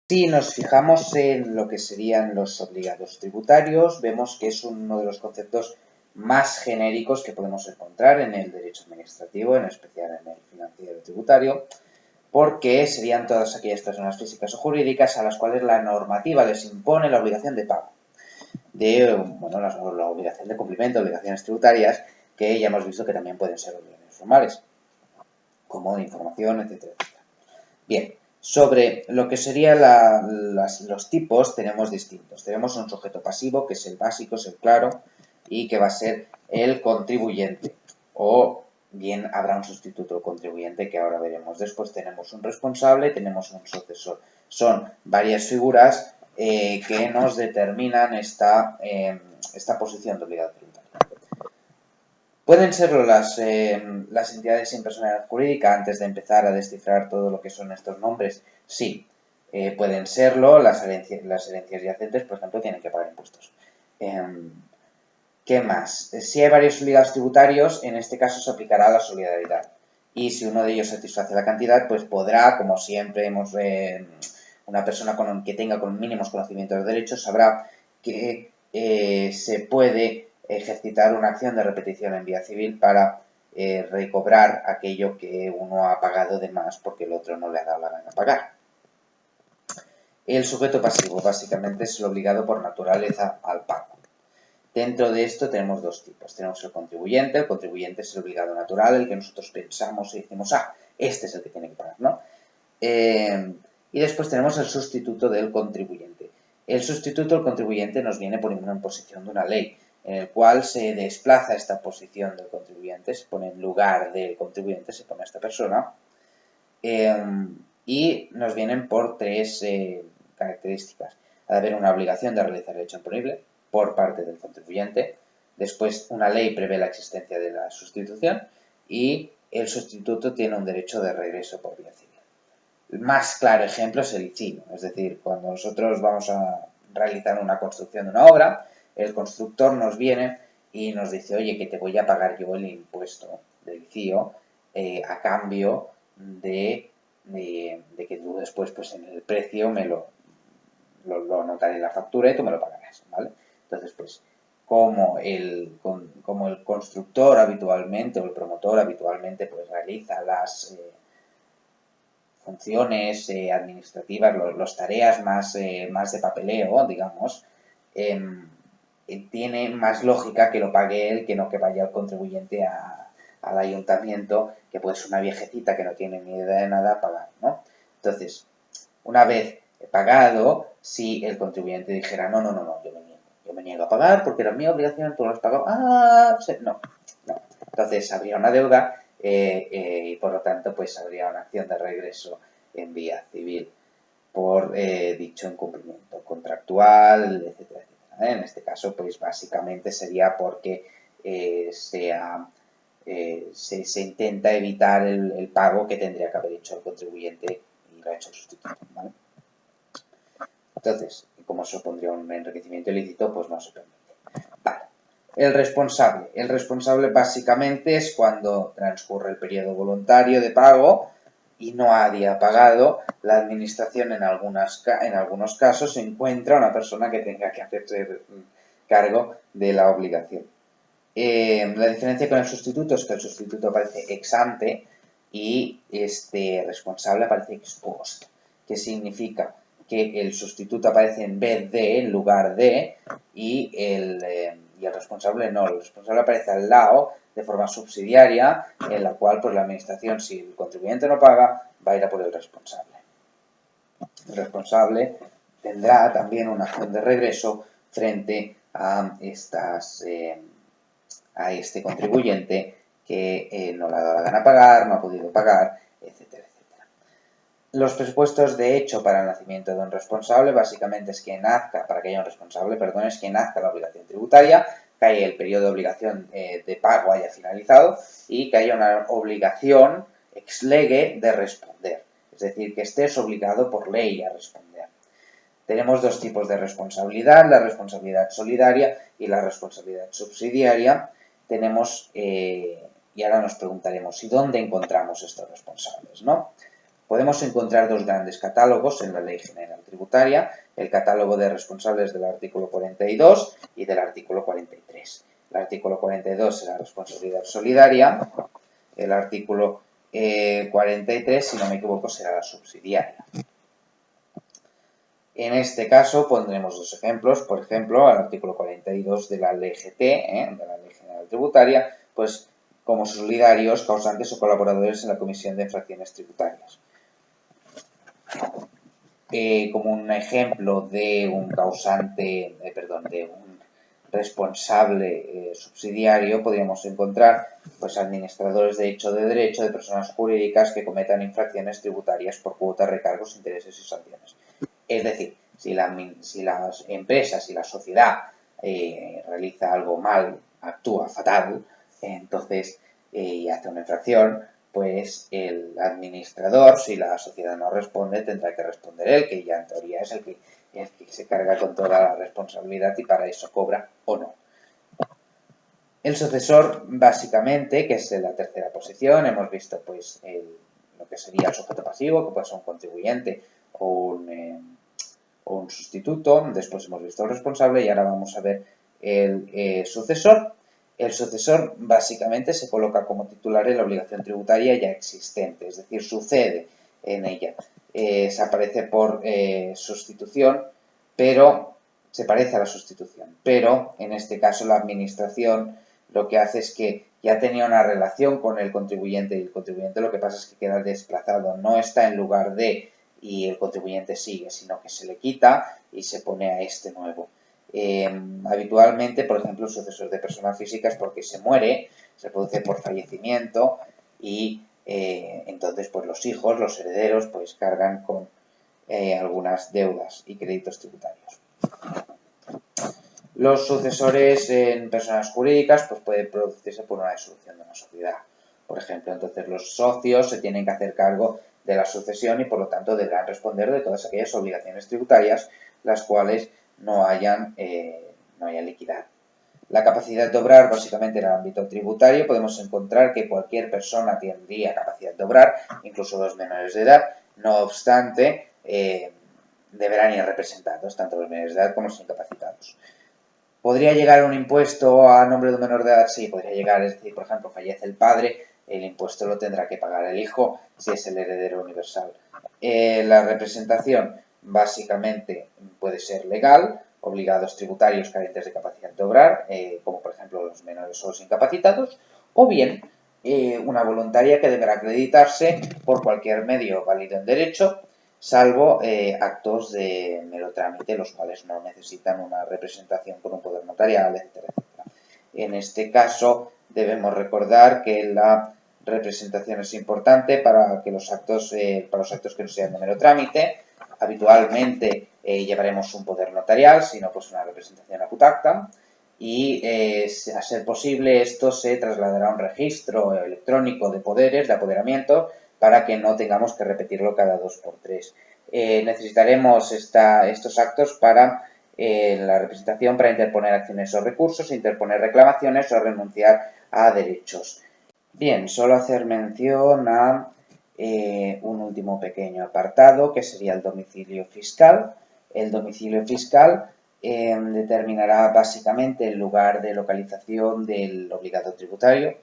Si nos fijamos en lo que serían los obligados tributarios, vemos que es uno de los conceptos más genéricos que podemos encontrar en el derecho administrativo, en especial en el financiero tributario, porque serían todas aquellas personas físicas o jurídicas a las cuales la normativa les impone la obligación de pago, la obligación de cumplimiento de obligaciones tributarias, que ya hemos visto que también pueden ser obligaciones formales, como de información, etcétera, etcétera. Bien, sobre lo que serían los tipos tenemos distintos. Tenemos un sujeto pasivo, que es el básico, es el claro, y que va a ser el contribuyente. O bien habrá un sustituto del contribuyente que ahora veremos. Después tenemos un responsable, tenemos un sucesor. Son varias figuras que nos determinan esta posición de obligado tributario. ¿Pueden serlo las entidades sin personalidad jurídica antes de empezar a descifrar todo lo que son estos nombres? Sí, pueden serlo. Las herencias yacentes, por ejemplo, tienen que pagar impuestos. ¿Qué más? Si hay varios obligados tributarios, en este caso se aplicará la solidaridad. Y si uno de ellos satisface la cantidad, pues podrá, como siempre una persona que tenga con mínimos conocimientos de derechos sabrá que se puede ejercitar una acción de repetición en vía civil para recobrar aquello que uno ha pagado de más porque el otro no le ha dado la gana pagar. El sujeto pasivo básicamente es el obligado por naturaleza al pago. Dentro de esto tenemos dos tipos. Tenemos el contribuyente es el obligado natural, el que nosotros pensamos y decimos, este es el que tiene que pagar, ¿no? Y después tenemos el sustituto del contribuyente. El sustituto del contribuyente nos viene por una imposición de una ley, en el cual se desplaza esta posición del contribuyente, se pone en lugar del contribuyente, se pone a esta persona, y nos vienen por tres características. Ha de haber una obligación de realizar el hecho imponible por parte del contribuyente, después una ley prevé la existencia de la sustitución y el sustituto tiene un derecho de regreso por vía civil. El más claro ejemplo es el ICIO, es decir, cuando nosotros vamos a realizar una construcción de una obra, el constructor nos viene y nos dice, oye, que te voy a pagar yo el impuesto del ICIO a cambio de que tú después pues en el precio me lo anotaré en la factura y tú me lo pagarás, ¿vale? Entonces, pues, como el constructor habitualmente o el promotor habitualmente pues realiza las funciones administrativas, las tareas más de papeleo, digamos, tiene más lógica que lo pague él que no que vaya el contribuyente al ayuntamiento, que puede ser una viejecita que no tiene ni idea de nada, a pagar, ¿no? Entonces, una vez pagado, si el contribuyente dijera, no, yo me niego a pagar porque era mi obligación, tú lo has pagado, no. Entonces habría una deuda y por lo tanto pues habría una acción de regreso en vía civil por dicho incumplimiento contractual, etcétera, etcétera. En este caso pues básicamente sería porque se intenta evitar el pago que tendría que haber hecho el contribuyente y lo ha hecho el sustituto, ¿vale? Entonces, como supondría un enriquecimiento ilícito, pues no se permite. Vale. El responsable básicamente es cuando transcurre el periodo voluntario de pago y no había pagado, la administración en algunos casos encuentra una persona que tenga que hacerse cargo de la obligación. La diferencia con el sustituto es que el sustituto aparece ex ante y este responsable aparece ex post. ¿Qué significa? Que el sustituto aparece en vez de, en lugar de, y el responsable no. El responsable aparece al lado de forma subsidiaria, en la cual pues la administración, si el contribuyente no paga, va a ir a por el responsable. El responsable tendrá también una acción de regreso frente a este contribuyente que no le ha dado la gana pagar, no ha podido pagar, etcétera, etcétera. Los presupuestos de hecho para el nacimiento de un responsable básicamente es que nazca, para que haya un responsable, perdón, es que nazca la obligación tributaria, que haya el periodo de obligación de pago haya finalizado y que haya una obligación ex lege de responder, es decir, que estés obligado por ley a responder. Tenemos dos tipos de responsabilidad, la responsabilidad solidaria y la responsabilidad subsidiaria. Tenemos, y ahora nos preguntaremos, ¿y dónde encontramos estos responsables, no? Podemos encontrar dos grandes catálogos en la Ley General Tributaria, el catálogo de responsables del artículo 42 y del artículo 43. El artículo 42 es la responsabilidad solidaria, el artículo 43, si no me equivoco, será la subsidiaria. En este caso pondremos dos ejemplos, por ejemplo, al artículo 42 de la LGT, de la Ley General Tributaria, pues como solidarios, causantes o colaboradores en la Comisión de Infracciones Tributarias. Como un ejemplo de un causante, de un responsable subsidiario, podríamos encontrar pues administradores de hecho de derecho de personas jurídicas que cometan infracciones tributarias por cuotas, recargos, intereses y sanciones. Es decir, si las empresas y la sociedad realiza algo mal, actúa fatal, entonces y hace una infracción, pues el administrador, si la sociedad no responde, tendrá que responder él, que ya en teoría es el que se carga con toda la responsabilidad y para eso cobra o no. El sucesor, básicamente, que es la tercera posición, hemos visto pues lo que sería el sujeto pasivo, que puede ser un contribuyente o un sustituto. Después hemos visto el responsable y ahora vamos a ver el sucesor. El sucesor básicamente se coloca como titular en la obligación tributaria ya existente, es decir, sucede en ella. Se aparece por sustitución, pero se parece a la sustitución. Pero en este caso la administración lo que hace es que ya tenía una relación con el contribuyente y el contribuyente lo que pasa es que queda desplazado, no está en lugar de y el contribuyente sigue, sino que se le quita y se pone a este nuevo. Habitualmente, por ejemplo, el sucesor de persona física es porque se muere, se produce por fallecimiento y entonces pues los hijos, los herederos, pues cargan con algunas deudas y créditos tributarios. Los sucesores en personas jurídicas pues pueden producirse por una disolución de una sociedad. Por ejemplo, entonces los socios se tienen que hacer cargo de la sucesión y por lo tanto deberán responder de todas aquellas obligaciones tributarias las cuales no hayan liquidado. La capacidad de obrar, básicamente en el ámbito tributario, podemos encontrar que cualquier persona tendría capacidad de obrar, incluso los menores de edad, no obstante, deberán ir representados, tanto los menores de edad como los incapacitados. ¿Podría llegar un impuesto a nombre de un menor de edad? Sí, podría llegar, es decir, por ejemplo, fallece el padre, el impuesto lo tendrá que pagar el hijo si es el heredero universal. La representación básicamente puede ser legal, obligados tributarios carentes de capacidad de obrar, como por ejemplo los menores o los incapacitados, o bien una voluntaria que deberá acreditarse por cualquier medio válido en derecho, salvo actos de mero trámite, los cuales no necesitan una representación por un poder notarial, etcétera, etcétera. En este caso debemos recordar que la representación es importante para los actos que no sean de mero trámite. Habitualmente llevaremos un poder notarial, sino pues una representación acutacta y a ser posible esto se trasladará a un registro electrónico de poderes, de apoderamiento, para que no tengamos que repetirlo cada 2x3. Necesitaremos estos actos para la representación para interponer acciones o recursos, interponer reclamaciones o renunciar a derechos. Bien, solo hacer mención a un último pequeño apartado que sería el domicilio fiscal. El domicilio fiscal determinará básicamente el lugar de localización del obligado tributario,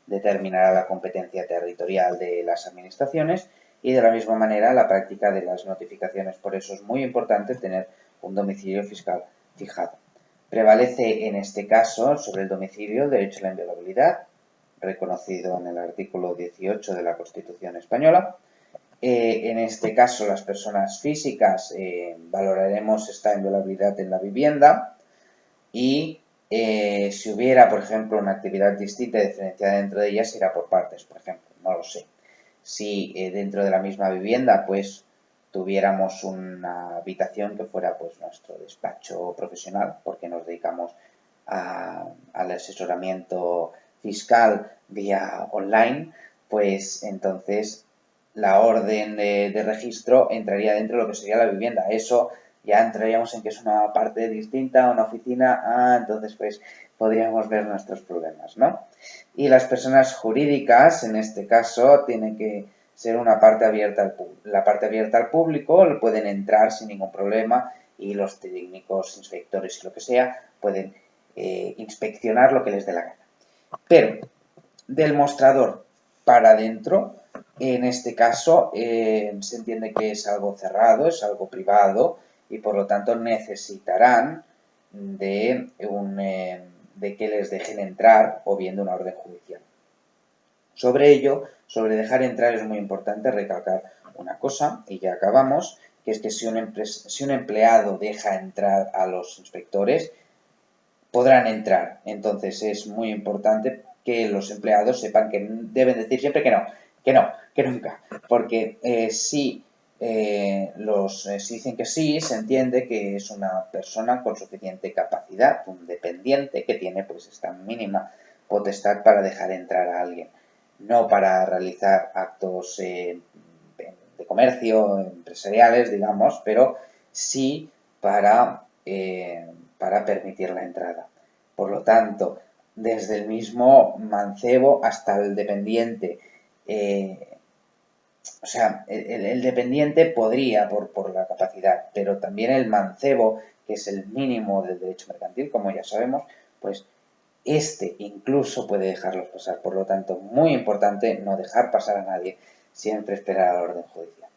determinará la competencia territorial de las administraciones y de la misma manera la práctica de las notificaciones. Por eso es muy importante tener un domicilio fiscal fijado. Prevalece en este caso sobre el domicilio el derecho a la inviolabilidad, reconocido en el artículo 18 de la Constitución Española. En este caso, las personas físicas valoraremos esta inviolabilidad en la vivienda y si hubiera, por ejemplo, una actividad distinta y diferenciada dentro de ellas, irá por partes, por ejemplo, no lo sé. Si dentro de la misma vivienda, pues, tuviéramos una habitación que fuera, pues, nuestro despacho profesional, porque nos dedicamos al asesoramiento fiscal vía online, pues, entonces, la orden de registro entraría dentro de lo que sería la vivienda. Eso ya entraríamos en que es una parte distinta, una oficina, entonces pues podríamos ver nuestros problemas, ¿no? Y las personas jurídicas, en este caso, tienen que ser una parte abierta al público. La parte abierta al público pueden entrar sin ningún problema y los técnicos, inspectores y lo que sea pueden inspeccionar lo que les dé la gana. Pero del mostrador para adentro, en este caso se entiende que es algo cerrado, es algo privado y por lo tanto necesitarán de que les dejen entrar o bien de una orden judicial. Sobre ello, sobre dejar entrar, es muy importante recalcar una cosa, y ya acabamos, que es que si un empleado deja entrar a los inspectores, podrán entrar. Entonces es muy importante que los empleados sepan que deben decir siempre que no, que nunca. Porque si dicen que sí, se entiende que es una persona con suficiente capacidad, un dependiente que tiene pues esta mínima potestad para dejar entrar a alguien, no para realizar actos de comercio, empresariales, digamos, pero sí para permitir la entrada. Por lo tanto, desde el mismo mancebo hasta el dependiente, o sea, el dependiente podría por la capacidad, pero también el mancebo, que es el mínimo del derecho mercantil, como ya sabemos, pues este incluso puede dejarlos pasar. Por lo tanto, muy importante no dejar pasar a nadie, siempre esperar a la orden judicial.